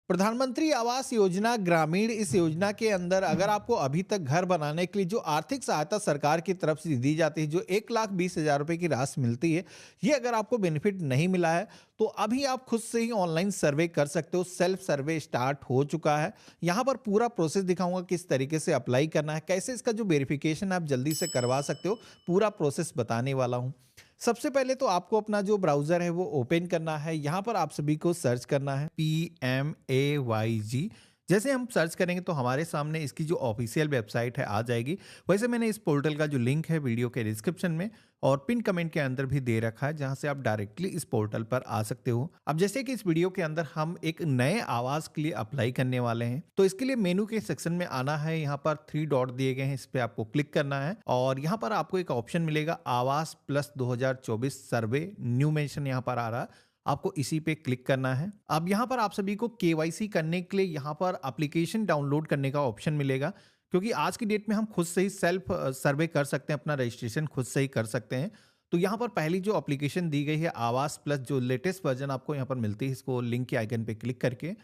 प्रधानमंत्री आवास योजना ग्रामीण इस योजना के अंदर अगर आपको अभी तक घर बनाने के लिए जो आर्थिक सहायता सरकार की तरफ से दी जाती है, जो 1,20,000 रुपए की राशि मिलती है, ये अगर आपको बेनिफिट नहीं मिला है तो अभी आप खुद से ही ऑनलाइन सर्वे कर सकते हो। सेल्फ सर्वे स्टार्ट हो चुका है। यहाँ पर पूरा प्रोसेस दिखाऊंगा किस तरीके से अप्लाई करना है, कैसे इसका जो वेरिफिकेशन आप जल्दी से करवा सकते हो, पूरा प्रोसेस बताने वाला हूँ। सबसे पहले तो आपको अपना जो ब्राउज़र है वो ओपन करना है। यहाँ पर आप सभी को सर्च करना है PMAYG। जैसे हम सर्च करेंगे तो हमारे सामने इसकी जो ऑफिशियल वेबसाइट है आ जाएगी। वैसे मैंने इस पोर्टल का जो लिंक है वीडियो के डिस्क्रिप्शन में और पिन कमेंट के अंदर भी दे रखा है, जहाँ से आप डायरेक्टली इस पोर्टल पर आ सकते हो। अब जैसे कि इस वीडियो के अंदर हम एक नए आवास के लिए अप्लाई करने वाले हैं, तो इसके लिए मेनू के सेक्शन में आना है। यहाँ पर 3 डॉट दिए गए हैं, इस पे आपको क्लिक करना है और यहाँ पर आपको एक ऑप्शन मिलेगा आवास प्लस 2024 सर्वे, न्यू मेंशन यहाँ पर आ रहा है, आपको इसी पे क्लिक करना है। अब यहाँ पर आप सभी को केवाईसी करने के लिए यहाँ पर एप्लीकेशन डाउनलोड करने का ऑप्शन मिलेगा, क्योंकि आज की डेट में हम खुद से ही सेल्फ सर्वे कर सकते हैं, अपना रजिस्ट्रेशन खुद से ही कर सकते हैं। तो यहाँ पर पहली जो एप्लीकेशन दी गई है आवास प्लस, जो लेटेस्ट वर्जन आपको यहाँ पर मिलती है, इसको लिंक के आइकन पे क्लिक करके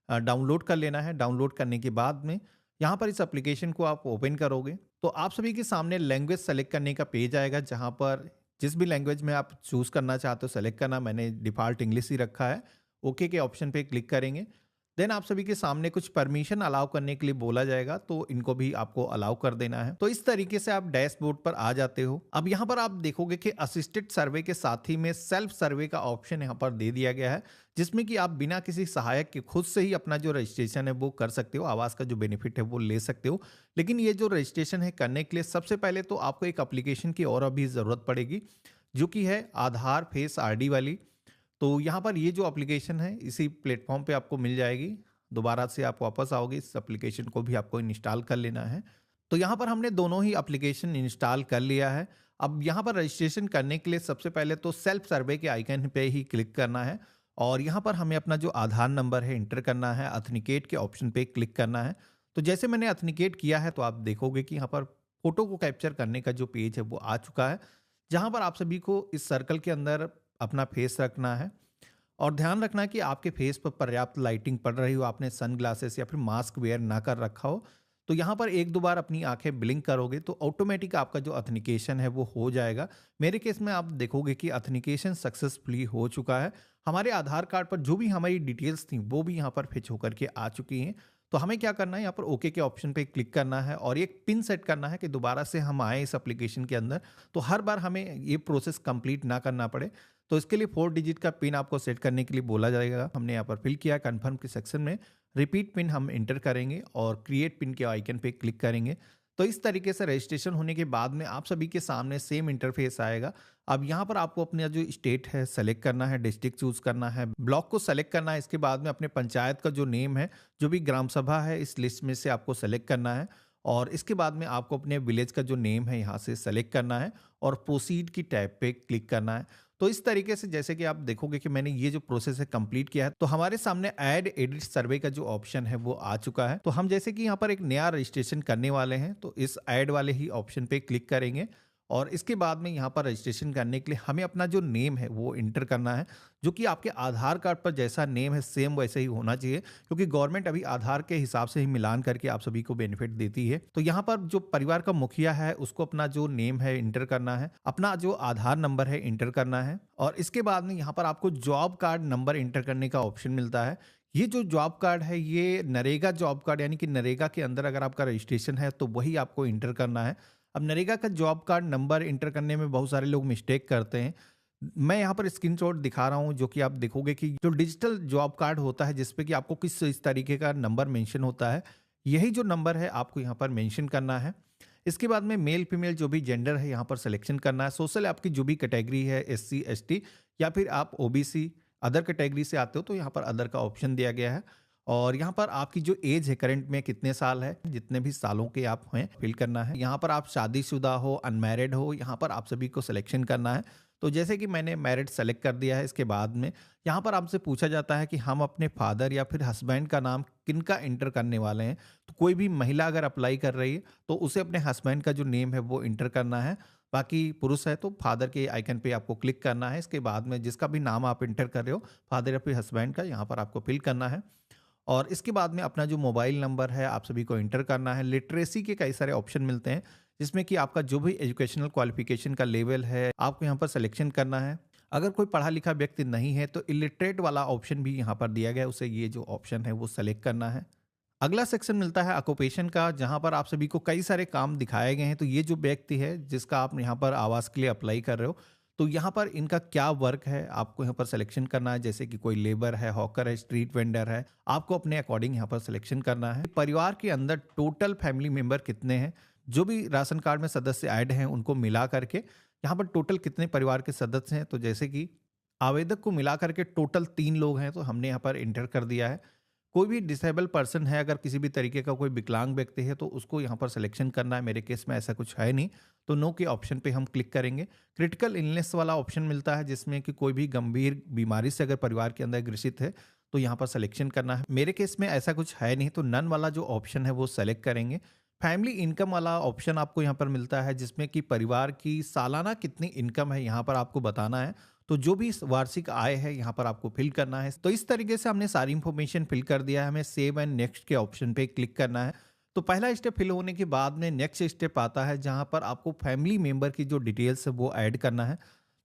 डाउनलोड कर लेना है। डाउनलोड करने के बाद में यहाँ पर इस एप्लीकेशन को आप ओपन करोगे तो आप सभी के सामने लैंग्वेज सेलेक्ट करने का पेज आएगा, जहाँ पर जिस भी लैंग्वेज में आप चूज करना चाहते हो सेलेक्ट करना। मैंने डिफ़ॉल्ट इंग्लिश ही रखा है। ओके के ऑप्शन पे क्लिक करेंगे। देन आप सभी के सामने कुछ परमिशन अलाउ करने के लिए बोला जाएगा, तो इनको भी आपको अलाउ कर देना है। तो इस तरीके से आप डैशबोर्ड पर आ जाते हो। अब यहाँ पर आप देखोगे कि असिस्टेड सर्वे के साथ ही में सेल्फ सर्वे का ऑप्शन यहाँ पर दे दिया गया है, जिसमें कि आप बिना किसी सहायक के खुद से ही अपना जो रजिस्ट्रेशन है वो कर सकते हो, आवास का जो बेनिफिट है वो ले सकते हो। लेकिन ये जो रजिस्ट्रेशन है करने के लिए सबसे पहले तो आपको एक एप्लीकेशन की और अभी ज़रूरत पड़ेगी, जो कि है आधार फेस आरडी वाली। तो यहाँ पर ये जो एप्लीकेशन है इसी प्लेटफॉर्म पे आपको मिल जाएगी। दोबारा से आप वापस आओगे, इस एप्लीकेशन को भी आपको इंस्टॉल कर लेना है। तो यहाँ पर हमने दोनों ही एप्लीकेशन इंस्टॉल कर लिया है। अब यहाँ पर रजिस्ट्रेशन करने के लिए सबसे पहले तो सेल्फ सर्वे के आइकन पे ही क्लिक करना है और यहाँ पर हमें अपना जो आधार नंबर है इंटर करना है। ऑथेंटिकेट के ऑप्शन पे क्लिक करना है। तो जैसे मैंने ऑथेंटिकेट किया है तो आप देखोगे कि यहाँ पर फोटो को कैप्चर करने का जो पेज है वो आ चुका है, जहाँ पर आप सभी को इस सर्कल के अंदर अपना फेस रखना है और ध्यान रखना है कि आपके फेस पर पर्याप्त लाइटिंग पड़ रही हो, आपने सन ग्लासेस या फिर मास्क वेयर ना कर रखा हो। तो यहाँ पर एक दो बार अपनी आंखें ब्लिंक करोगे तो ऑटोमेटिक आपका जो ऑथेंटिकेशन है वो हो जाएगा। मेरे केस में आप देखोगे कि ऑथेंटिकेशन सक्सेसफुली हो चुका है। हमारे आधार कार्ड पर जो भी हमारी डिटेल्स थी वो भी यहाँ पर फिच होकर के आ चुकी हैं। तो हमें क्या करना है, यहाँ पर ओके के ऑप्शन पे क्लिक करना है और एक पिन सेट करना है कि दोबारा से हम आए इस एप्लीकेशन के अंदर तो हर बार हमें ये प्रोसेस कंप्लीट ना करना पड़े। तो इसके लिए 4 डिजिट का पिन आपको सेट करने के लिए बोला जाएगा। हमने यहाँ पर फिल किया। कन्फर्म के सेक्शन में रिपीट पिन हम इंटर करेंगे और क्रिएट पिन के आइकन पे क्लिक करेंगे। तो इस तरीके से रजिस्ट्रेशन होने के बाद में आप सभी के सामने सेम इंटरफेस आएगा। अब यहाँ पर आपको अपना जो स्टेट है सेलेक्ट करना है, डिस्ट्रिक्ट चूज करना है, ब्लॉक को सेलेक्ट करना है। इसके बाद में अपने पंचायत का जो नेम है, जो भी ग्राम सभा है, इस लिस्ट में से आपको सेलेक्ट करना है और इसके बाद में आपको अपने विलेज का जो नेम है यहाँ से सेलेक्ट करना है और प्रोसीड की टैब पे क्लिक करना है। तो इस तरीके से जैसे कि आप देखोगे कि मैंने ये जो प्रोसेस है कंप्लीट किया है, तो हमारे सामने ऐड एडिट सर्वे का जो ऑप्शन है वो आ चुका है। तो हम जैसे कि यहाँ पर एक नया रजिस्ट्रेशन करने वाले हैं तो इस ऐड वाले ही ऑप्शन पे क्लिक करेंगे और इसके बाद में यहाँ पर रजिस्ट्रेशन करने के लिए हमें अपना जो नेम है वो इंटर करना है, जो कि आपके आधार कार्ड पर जैसा नेम है सेम वैसे ही होना चाहिए, क्योंकि गवर्नमेंट अभी आधार के हिसाब से ही मिलान करके आप सभी को बेनिफिट देती है। तो यहाँ पर जो परिवार का मुखिया है उसको अपना जो नेम है इंटर करना है, अपना जो आधार नंबर है इंटर करना है और इसके बाद में यहाँ पर आपको जॉब कार्ड नंबर इंटर करने का ऑप्शन मिलता है। ये जो जॉब कार्ड है ये नरेगा जॉब कार्ड, यानी कि नरेगा के अंदर अगर आपका रजिस्ट्रेशन है तो वही आपको इंटर करना है। अब नरेगा का जॉब कार्ड नंबर इंटर करने में बहुत सारे लोग मिस्टेक करते हैं। मैं यहाँ पर स्क्रीनशॉट दिखा रहा हूँ, जो कि आप देखोगे कि जो डिजिटल जॉब कार्ड होता है जिसपे कि आपको किस इस तरीके का नंबर मेंशन होता है, यही जो नंबर है आपको यहाँ पर मेंशन करना है। इसके बाद में मेल फीमेल जो भी जेंडर है यहाँ पर सिलेक्शन करना है। सोशल आपकी जो भी कैटेगरी है, SC ST या फिर आप OBC अदर कैटेगरी से आते हो तो यहाँ पर अदर का ऑप्शन दिया गया है और यहाँ पर आपकी जो एज है करंट में कितने साल है, जितने भी सालों के आप हैं फिल करना है। यहाँ पर आप शादीशुदा हो, अनमैरिड हो, यहाँ पर आप सभी को सिलेक्शन करना है। तो जैसे कि मैंने मैरिड सेलेक्ट कर दिया है। इसके बाद में यहाँ पर आपसे पूछा जाता है कि हम अपने फादर या फिर हस्बैंड का नाम किनका इंटर करने वाले हैं। तो कोई भी महिला अगर अप्लाई कर रही है तो उसे अपने हस्बैंड का जो नेम है वो इंटर करना है। बाकी पुरुष है तो फादर के आइकन पे आपको क्लिक करना है। इसके बाद में जिसका भी नाम आप इंटर कर रहे हो, फादर या फिर हस्बैंड का, यहाँ पर आपको फिल करना है और इसके बाद में अपना जो मोबाइल नंबर है आप सभी को एंटर करना है। लिटरेसी के कई सारे ऑप्शन मिलते हैं जिसमें कि आपका जो भी एजुकेशनल क्वालिफिकेशन का लेवल है आपको यहाँ पर सिलेक्शन करना है। अगर कोई पढ़ा लिखा व्यक्ति नहीं है तो इलिटरेट वाला ऑप्शन भी यहाँ पर दिया गया है, उसे ये जो ऑप्शन है वो सेलेक्ट करना है। अगला सेक्शन मिलता है ऑक्यूपेशन का, जहाँ पर आप सभी को कई सारे काम दिखाए गए हैं। तो ये जो व्यक्ति है जिसका आप यहाँ पर आवास के लिए अप्लाई कर रहे हो, तो यहाँ पर इनका क्या वर्क है आपको यहाँ पर सिलेक्शन करना है। जैसे कि कोई लेबर है, हॉकर है, स्ट्रीट वेंडर है, आपको अपने अकॉर्डिंग यहाँ पर सिलेक्शन करना है। परिवार के अंदर टोटल फैमिली मेंबर कितने हैं, जो भी राशन कार्ड में सदस्य ऐड हैं उनको मिला करके यहाँ पर टोटल कितने परिवार के सदस्य हैं। तो जैसे कि आवेदक को मिला करके टोटल 3 लोग हैं, तो हमने यहाँ पर इंटर कर दिया है। कोई भी डिसेबल पर्सन है, अगर किसी भी तरीके का कोई विकलांग व्यक्ति है तो उसको यहाँ पर सिलेक्शन करना है। मेरे केस में ऐसा कुछ है नहीं, तो नो के ऑप्शन पे हम क्लिक करेंगे। क्रिटिकल इलनेस वाला ऑप्शन मिलता है जिसमें कि कोई भी गंभीर बीमारी से अगर परिवार के अंदर ग्रसित है तो यहाँ पर सिलेक्शन करना है। मेरे केस में ऐसा कुछ है नहीं, तो नन वाला जो ऑप्शन है वो सेलेक्ट करेंगे। फैमिली इनकम वाला ऑप्शन आपको यहाँ पर मिलता है जिसमें कि परिवार की सालाना कितनी इनकम है यहाँ पर आपको बताना है। तो जो भी वार्षिक आय है यहाँ पर आपको फिल करना है। तो इस तरीके से हमने सारी इंफॉर्मेशन फिल कर दिया है। हमें सेव एंड नेक्स्ट के ऑप्शन पे क्लिक करना है। तो पहला स्टेप फिल होने के बाद में नेक्स्ट स्टेप आता है जहाँ पर आपको फैमिली मेंबर की जो डिटेल्स है वो ऐड करना है।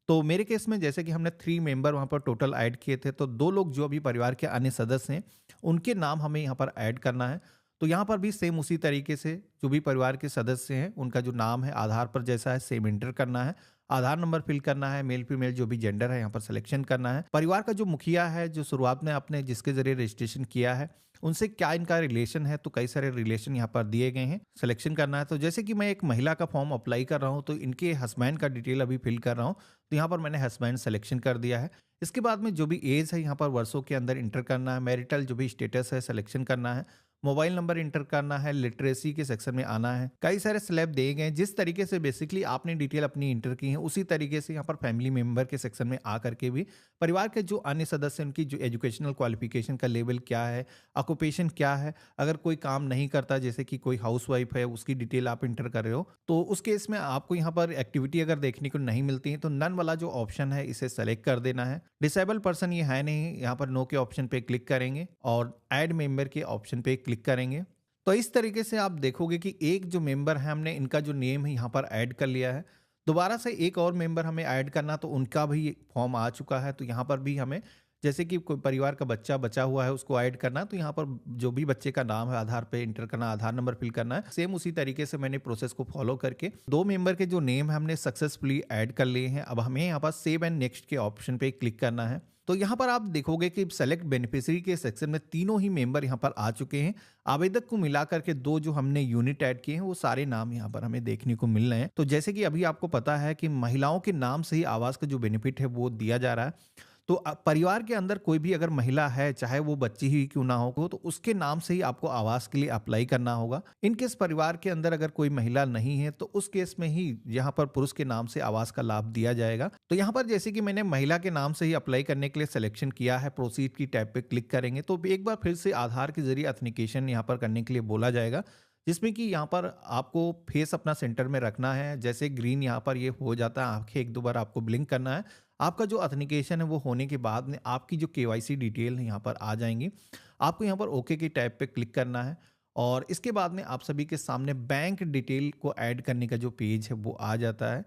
तो मेरे केस में जैसे कि हमने 3 मेंबर वहाँ पर टोटल ऐड किए थे, तो 2 लोग जो अभी परिवार के अन्य सदस्य हैं उनके नाम हमें यहाँ पर ऐड करना है। तो यहाँ पर भी सेम उसी तरीके से जो भी परिवार के सदस्य हैं उनका जो नाम है आधार पर जैसा है सेम एंटर करना है। आधार नंबर फिल करना है, मेल फीमेल जो भी जेंडर है यहाँ पर सिलेक्शन करना है। परिवार का जो मुखिया है, जो शुरुआत में आपने जिसके जरिए रजिस्ट्रेशन किया है, उनसे क्या इनका रिलेशन है, तो कई सारे रिलेशन यहाँ पर दिए गए हैं, सिलेक्शन करना है। तो जैसे कि मैं एक महिला का फॉर्म अप्लाई कर रहा हूँ तो इनके हस्बैंड का डिटेल अभी फिल कर रहा हूँ, तो यहाँ पर मैंने हस्बैंड सिलेक्शन कर दिया है। इसके बाद में जो भी एज है यहाँ पर वर्षों के अंदर इंटर करना है। मैरिटल जो भी स्टेटस है सिलेक्शन करना है। मोबाइल नंबर इंटर करना है। लिटरेसी के सेक्शन में आना है। कई सारे स्लैब दिए गए हैं। जिस तरीके से बेसिकली आपने डिटेल अपनी इंटर की है उसी तरीके से यहाँ पर फैमिली मेंबर के सेक्शन में आ करके भी परिवार के जो अन्य सदस्य उनकी जो एजुकेशनल क्वालिफिकेशन का लेवल क्या है, ऑक्यूपेशन क्या है, अगर कोई काम नहीं करता जैसे कि कोई हाउसवाइफ है उसकी डिटेल आप इंटर कर रहे हो, तो उस केस में आपको यहाँ पर एक्टिविटी अगर देखने को नहीं मिलती है तो नन वाला जो ऑप्शन है इसे सेलेक्ट कर देना है। डिसेबल पर्सन ये है नहीं, यहाँ पर नो के ऑप्शन पे क्लिक करेंगे और ऐड मेंबर के ऑप्शन पे क्लिक करेंगे। तो इस तरीके से आप देखोगे कि एक जो मेंबर है हमने इनका जो नेम है यहाँ पर ऐड कर लिया है। दोबारा से एक और मेंबर हमें ऐड करना, तो उनका भी फॉर्म आ चुका है। तो यहाँ पर भी हमें जैसे कि कोई परिवार का बच्चा बचा हुआ है उसको ऐड करना, तो यहाँ पर जो भी बच्चे का नाम है आधार पे इंटर करना, आधार नंबर फिल करना है। सेम उसी तरीके से मैंने प्रोसेस को फॉलो करके 2 मेंबर के जो नेम है हमने सक्सेसफुली ऐड कर लिए हैं। अब हमें यहाँ पर सेव एंड नेक्स्ट के ऑप्शन पे क्लिक करना है। तो यहाँ पर आप देखोगे कि सेलेक्ट बेनिफिशियरी के सेक्शन में तीनों ही मेंबर यहाँ पर आ चुके हैं। आवेदक को मिलाकर के 2 जो हमने यूनिट ऐड किए हैं वो सारे नाम यहाँ पर हमें देखने को मिल रहे हैं। तो जैसे कि अभी आपको पता है कि महिलाओं के नाम से ही आवास का जो बेनिफिट है वो दिया जा रहा है। तो परिवार के अंदर कोई भी अगर महिला है, चाहे वो बच्ची ही क्यों ना हो, तो उसके नाम से ही आपको आवास के लिए अप्लाई करना होगा। इन केस परिवार के अंदर अगर कोई महिला नहीं है तो उस केस में ही यहाँ पर पुरुष के नाम से आवास का लाभ दिया जाएगा। तो यहाँ पर जैसे कि मैंने महिला के नाम से ही अप्लाई करने के लिए सिलेक्शन किया है, प्रोसीड की टैब पे क्लिक करेंगे तो एक बार फिर से आधार के जरिए ऑथेंटिकेशन यहाँ पर करने के लिए बोला जाएगा, जिसमें कि यहाँ पर आपको फेस अपना सेंटर में रखना है। जैसे ग्रीन यहाँ पर ये हो जाता है, आंखें 1-2 बार आपको ब्लिंक करना है। आपका जो ऑथेंटिकेशन है वो होने के बाद में आपकी जो केवाईसी डिटेल यहाँ पर आ जाएंगी। आपको यहाँ पर ओके की टैब पे क्लिक करना है और इसके बाद में आप सभी के सामने बैंक डिटेल को ऐड करने का जो पेज है वो आ जाता है।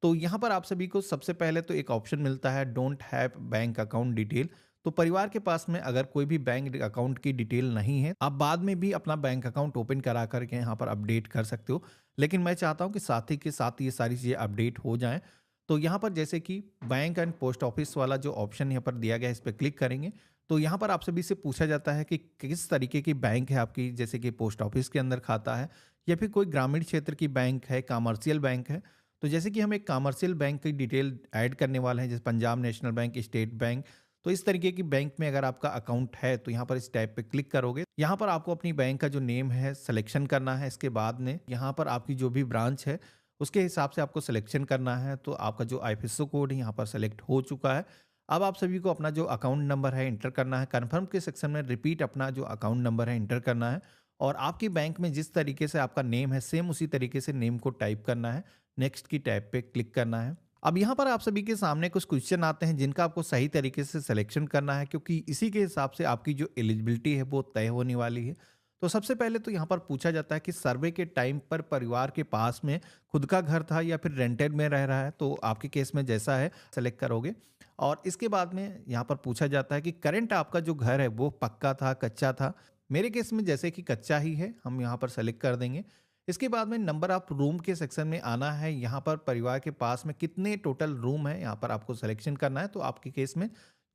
तो यहाँ पर आप सभी को सबसे पहले तो एक ऑप्शन मिलता है don't have bank account detail. तो परिवार के पास में अगर कोई भी बैंक अकाउंट की डिटेल नहीं है, आप बाद में भी अपना बैंक अकाउंट ओपन करा करके यहाँ पर अपडेट कर सकते हो, लेकिन मैं चाहता हूँ कि साथ ही के साथ ये सारी चीज़ें अपडेट हो जाएं। तो यहाँ पर जैसे कि बैंक एंड पोस्ट ऑफिस वाला जो ऑप्शन यहाँ पर दिया गया है इस पर क्लिक करेंगे तो यहाँ पर आप सभी से पूछा जाता है कि किस तरीके की बैंक है आपकी, जैसे कि पोस्ट ऑफिस के अंदर खाता है या फिर कोई ग्रामीण क्षेत्र की बैंक है, कमर्शियल बैंक है। तो जैसे कि हम एक कमर्शियल बैंक की डिटेल ऐड करने वाले हैं, जैसे Punjab national bank, state bank. तो इस तरीके की बैंक में अगर आपका अकाउंट है तो यहाँ पर इस टैब पे क्लिक करोगे। यहाँ पर आपको अपनी बैंक का जो नेम है सिलेक्शन करना है। इसके बाद में यहाँ पर आपकी जो भी ब्रांच है उसके हिसाब से आपको सिलेक्शन करना है। तो आपका जो आईएफएससी कोड यहाँ पर सेलेक्ट हो चुका है। अब आप सभी को अपना जो अकाउंट नंबर है इंटर करना है। कन्फर्म के सेक्शन में रिपीट अपना जो अकाउंट नंबर है इंटर करना है और आपकी बैंक में जिस तरीके से आपका नेम है सेम उसी तरीके से नेम को टाइप करना है। नेक्स्ट की टैब पे क्लिक करना है। अब यहाँ पर आप सभी के सामने कुछ क्वेश्चन आते हैं जिनका आपको सही तरीके से सिलेक्शन करना है, क्योंकि इसी के हिसाब से आपकी जो एलिजिबिलिटी है वो तय होने वाली है। तो सबसे पहले तो यहाँ पर पूछा जाता है कि सर्वे के टाइम पर परिवार के पास में खुद का घर था या फिर रेंटेड में रह रहा है, तो आपके केस में जैसा है सेलेक्ट करोगे। और इसके बाद में यहाँ पर पूछा जाता है कि करंट आपका जो घर है वो पक्का था, कच्चा था। मेरे केस में जैसे कि कच्चा ही है, हम यहाँ पर सेलेक्ट कर देंगे। इसके बाद में नंबर ऑफ रूम के सेक्शन में आना है। यहाँ पर परिवार के पास में कितने टोटल रूम है, यहाँ पर आपको सिलेक्शन करना है। तो आपके केस में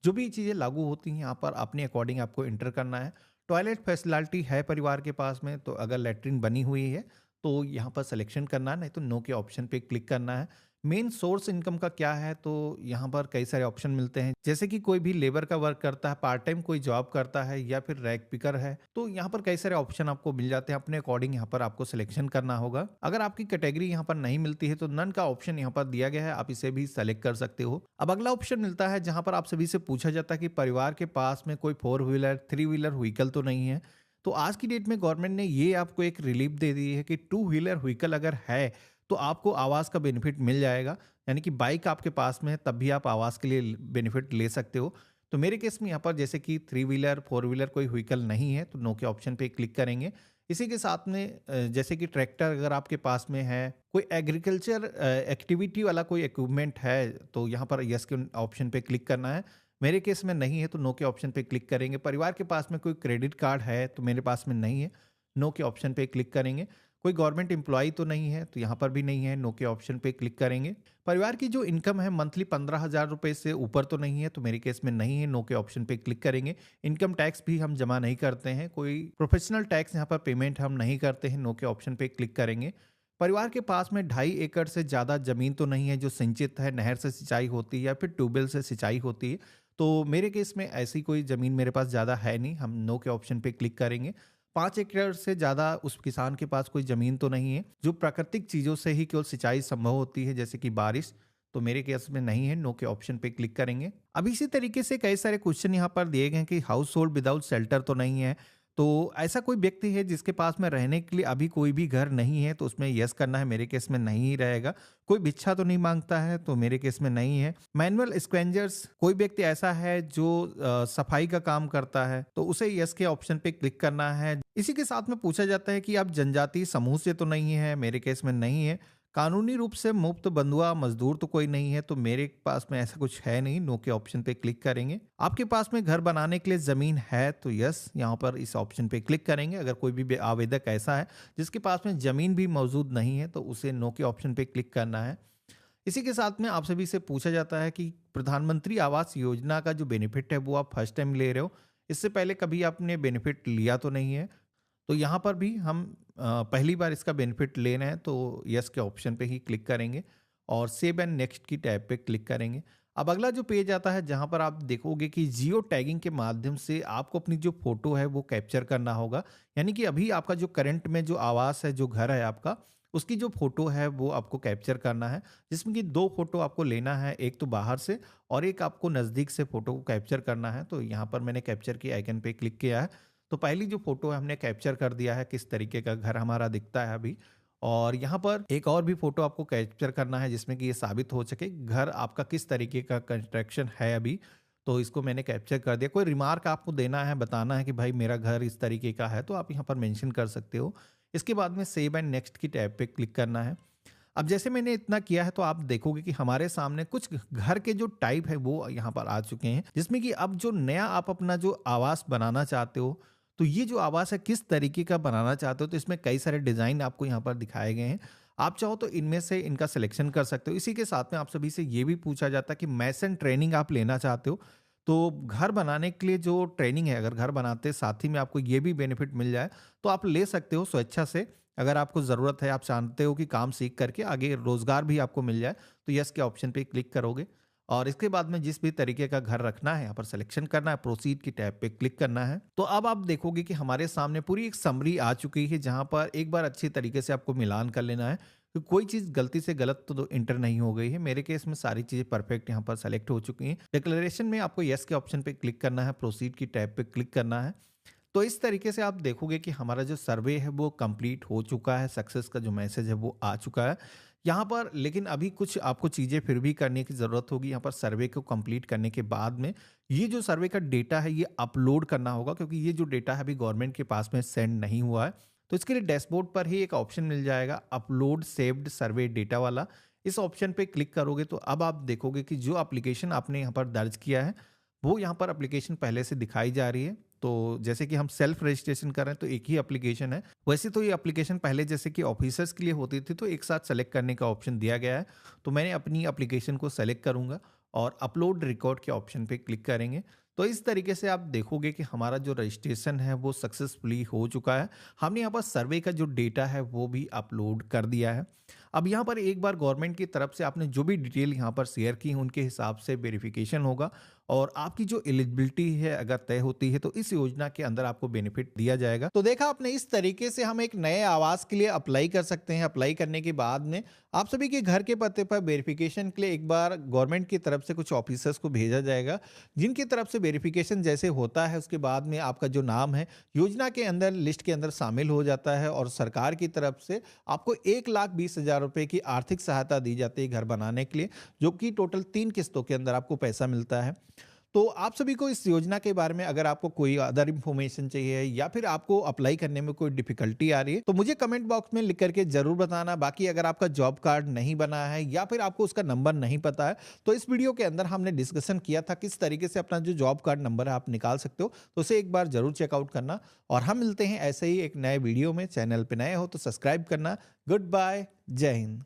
जो भी चीज़ें लागू होती हैं यहाँ पर अपने अकॉर्डिंग आपको इंटर करना है। टॉयलेट फैसिलिटी है परिवार के पास में, तो अगर लेटरिन बनी हुई है तो यहाँ पर सिलेक्शन करना है, नहीं तो नो के ऑप्शन पे क्लिक करना है। मेन सोर्स इनकम का क्या है, तो यहाँ पर कई सारे ऑप्शन मिलते हैं, जैसे कि कोई भी लेबर का वर्क करता है, पार्ट टाइम कोई जॉब करता है, या फिर रैक पिकर है, तो यहाँ पर कई सारे ऑप्शन आपको मिल जाते हैं। अपने अकॉर्डिंग यहाँ पर आपको सिलेक्शन करना होगा। अगर आपकी कैटेगरी यहाँ पर नहीं मिलती है तो नन का ऑप्शन यहाँ पर दिया गया है, आप इसे भी सेलेक्ट कर सकते हो। अब अगला ऑप्शन मिलता है जहाँ पर आप सभी से पूछा जाता है कि परिवार के पास में कोई 4 व्हीलर 3 व्हीलर व्हीकल तो नहीं है। तो आज की डेट में गवर्नमेंट ने ये आपको एक रिलीफ दे दी है कि 2 व्हीलर व्हीकल अगर है तो आपको आवास का बेनिफिट मिल जाएगा। यानी कि बाइक आपके पास में है तब भी आप आवास के लिए बेनिफिट ले सकते हो। तो मेरे केस में यहाँ पर जैसे कि 3 व्हीलर 4 व्हीलर कोई व्हीकल नहीं है, तो नो के ऑप्शन पे क्लिक करेंगे। इसी के साथ में जैसे कि ट्रैक्टर अगर आपके पास में है, कोई एग्रीकल्चर एक्टिविटी वाला कोई इक्विपमेंट है, तो यहाँ पर यस के ऑप्शन पे क्लिक करना है। मेरे केस में नहीं है तो नो के ऑप्शन पे क्लिक करेंगे। परिवार के पास में कोई क्रेडिट कार्ड है, तो मेरे पास में नहीं है, नो के ऑप्शन पे क्लिक करेंगे। कोई गवर्नमेंट एम्प्लॉय तो नहीं है, तो यहाँ पर भी नहीं है, नो के ऑप्शन पे क्लिक करेंगे। परिवार की जो इनकम है मंथली 15,000 रुपए से ऊपर तो नहीं है, तो मेरे केस में नहीं है, नो के ऑप्शन पे क्लिक करेंगे। इनकम टैक्स भी हम जमा नहीं करते हैं, कोई प्रोफेशनल टैक्स यहाँ पर पेमेंट हम नहीं करते हैं, नो के ऑप्शन पे क्लिक करेंगे। परिवार के पास में 2.5 एकड़ से ज़्यादा जमीन तो नहीं है जो सिंचित है, नहर से सिंचाई होती है या फिर ट्यूबवेल से सिंचाई होती है, तो मेरे केस में ऐसी कोई ज़मीन मेरे पास ज़्यादा है नहीं, हम नो के ऑप्शन पे क्लिक करेंगे। 5 एकड़ से ज़्यादा उस किसान के पास कोई ज़मीन तो नहीं है जो प्राकृतिक चीज़ों से ही केवल सिंचाई संभव होती है, जैसे कि बारिश, तो मेरे केस में नहीं है, नो के ऑप्शन पे क्लिक करेंगे। अब इसी तरीके से कई सारे क्वेश्चन यहाँ पर दिए गए हैं कि हाउस होल्ड विदाउट शेल्टर तो नहीं है। तो ऐसा कोई व्यक्ति है जिसके पास में रहने के लिए अभी कोई भी घर नहीं है, तो उसमें यस करना है, मेरे केस में नहीं रहेगा। कोई भिक्षा तो नहीं मांगता है, तो मेरे केस में नहीं है। मैनुअल स्क्वेंजर्स, कोई व्यक्ति ऐसा है जो सफाई का काम करता है, तो उसे यस के ऑप्शन पे क्लिक करना है। इसी के साथ में पूछा जाता है कि आप जनजातीय समूह से तो नहीं है, मेरे केस में नहीं है। कानूनी रूप से मुफ्त बंधुआ मजदूर तो कोई नहीं है, तो मेरे पास में ऐसा कुछ है नहीं, नो के ऑप्शन पे क्लिक करेंगे। आपके पास में घर बनाने के लिए जमीन है, तो यस यहाँ पर इस ऑप्शन पे क्लिक करेंगे। अगर कोई भी आवेदक ऐसा है जिसके पास में जमीन भी मौजूद नहीं है, तो उसे नो के ऑप्शन पे क्लिक करना है। इसी के साथ में आप सभी से पूछा जाता है कि प्रधानमंत्री आवास योजना का जो बेनिफिट है वो आप फर्स्ट टाइम ले रहे हो, इससे पहले कभी आपने बेनिफिट लिया तो नहीं है। तो यहाँ पर भी हम पहली बार इसका बेनिफिट ले रहे हैं, तो यस के ऑप्शन पे ही क्लिक करेंगे और सेव एंड नेक्स्ट की टैब पे क्लिक करेंगे। अब अगला जो पेज आता है जहाँ पर आप देखोगे कि जियो टैगिंग के माध्यम से आपको अपनी जो फोटो है वो कैप्चर करना होगा। यानी कि अभी आपका जो करंट में जो आवास है, जो घर है आपका, उसकी जो फोटो है वो आपको कैप्चर करना है, जिसमें कि 2 फोटो आपको लेना है, एक तो बाहर से और एक आपको नज़दीक से फोटो को कैप्चर करना है। तो यहाँ पर मैंने कैप्चर की आइकन पे क्लिक किया है। तो पहली जो फोटो है हमने कैप्चर कर दिया है, किस तरीके का घर हमारा दिखता है अभी। और यहाँ पर एक और भी फोटो आपको कैप्चर करना है जिसमें कि ये साबित हो सके घर आपका किस तरीके का कंस्ट्रक्शन है अभी। तो इसको मैंने कैप्चर कर दिया। कोई रिमार्क आपको देना है, बताना है कि भाई मेरा घर इस तरीके का है, तो आप यहाँ पर मेंशन कर सकते हो। इसके बाद में सेव एंड नेक्स्ट की टैब पे क्लिक करना है। अब जैसे मैंने इतना किया है तो आप देखोगे कि हमारे सामने कुछ घर के जो टाइप है वो यहाँ पर आ चुके हैं, जिसमें कि अब जो नया आप अपना जो आवास बनाना चाहते हो, तो ये जो आवास है किस तरीके का बनाना चाहते हो, तो इसमें कई सारे डिज़ाइन आपको यहाँ पर दिखाए गए हैं। आप चाहो तो इनमें से इनका सिलेक्शन कर सकते हो। इसी के साथ में आप सभी से ये भी पूछा जाता है कि मैसन ट्रेनिंग आप लेना चाहते हो, तो घर बनाने के लिए जो ट्रेनिंग है, अगर घर बनाते साथ ही में आपको ये भी बेनिफिट मिल जाए तो आप ले सकते हो स्वेच्छा से। अगर आपको ज़रूरत है, आप जानते हो कि काम सीख करके आगे रोज़गार भी आपको मिल जाए, तो यस के ऑप्शन पे क्लिक करोगे और इसके बाद में जिस भी तरीके का घर रखना है यहाँ पर सिलेक्शन करना है, प्रोसीड की टैब पे क्लिक करना है। तो अब आप देखोगे कि हमारे सामने पूरी एक समरी आ चुकी है, जहाँ पर एक बार अच्छी तरीके से आपको मिलान कर लेना है कि कोई चीज़ गलती से गलत तो इंटर नहीं हो गई है। मेरे केस में सारी चीज़ें परफेक्ट यहाँ पर सेलेक्ट हो चुकी हैं। डिक्लेरेशन में आपको यस के ऑप्शन पे क्लिक करना है, प्रोसीड की टैब पे क्लिक करना है। तो इस तरीके से आप देखोगे कि हमारा जो सर्वे है वो कंप्लीट हो चुका है, सक्सेस का जो मैसेज है वो आ चुका है। यहाँ पर लेकिन अभी कुछ आपको चीज़ें फिर भी करने की ज़रूरत होगी। यहाँ पर सर्वे को कंप्लीट करने के बाद में ये जो सर्वे का डेटा है ये अपलोड करना होगा, क्योंकि ये जो डेटा है अभी गवर्नमेंट के पास में सेंड नहीं हुआ है। तो इसके लिए डैशबोर्ड पर ही एक ऑप्शन मिल जाएगा अपलोड सेव्ड सर्वे डेटा वाला। इस ऑप्शन पे क्लिक करोगे तो अब आप देखोगे कि जो एप्लीकेशन आपने यहाँ पर दर्ज किया है वो यहाँ पर एप्लीकेशन पहले से दिखाई जा रही है। तो जैसे कि हम सेल्फ रजिस्ट्रेशन कर रहे हैं तो एक ही एप्लीकेशन है। वैसे तो ये एप्लीकेशन पहले जैसे कि ऑफिसर्स के लिए होती थी तो एक साथ सेलेक्ट करने का ऑप्शन दिया गया है। तो मैंने अपनी एप्लीकेशन को सेलेक्ट करूंगा और अपलोड रिकॉर्ड के ऑप्शन पे क्लिक करेंगे। तो इस तरीके से आप देखोगे कि हमारा जो रजिस्ट्रेशन है वो सक्सेसफुली हो चुका है। हमने यहाँ पर सर्वे का जो डेटा है वो भी अपलोड कर दिया है। अब यहाँ पर एक बार गवर्नमेंट की तरफ से आपने जो भी डिटेल यहाँ पर शेयर की है उनके हिसाब से वेरिफिकेशन होगा और आपकी जो एलिजिबिलिटी है अगर तय होती है तो इस योजना के अंदर आपको बेनिफिट दिया जाएगा। तो देखा आपने, इस तरीके से हम एक नए आवास के लिए अप्लाई कर सकते हैं। अप्लाई करने के बाद में आप सभी के घर के पते पर वेरिफिकेशन के लिए एक बार गवर्नमेंट की तरफ से कुछ ऑफिसर्स को भेजा जाएगा, जिनकी तरफ से वेरिफिकेशन जैसे होता है उसके बाद में आपका जो नाम है योजना के अंदर लिस्ट के अंदर शामिल हो जाता है और सरकार की तरफ से आपको 1,20,000 रुपए की आर्थिक सहायता दी जाती है घर बनाने के लिए, जो कि टोटल 3 किस्तों के अंदर आपको पैसा मिलता है। तो आप सभी को इस योजना के बारे में अगर आपको कोई अदर इन्फॉर्मेशन चाहिए या फिर आपको अप्लाई करने में कोई डिफिकल्टी आ रही है तो मुझे कमेंट बॉक्स में लिख करके जरूर बताना। बाकी अगर आपका जॉब कार्ड नहीं बना है या फिर आपको उसका नंबर नहीं पता है तो इस वीडियो के अंदर हमने डिस्कशन किया था किस तरीके से अपना जो जॉब कार्ड नंबर है आप निकाल सकते हो, तो उसे एक बार जरूर चेकआउट करना। और हम मिलते हैं ऐसे ही एक नए वीडियो में। चैनल पे नए हो तो सब्सक्राइब करना। गुड बाय, जय हिंद।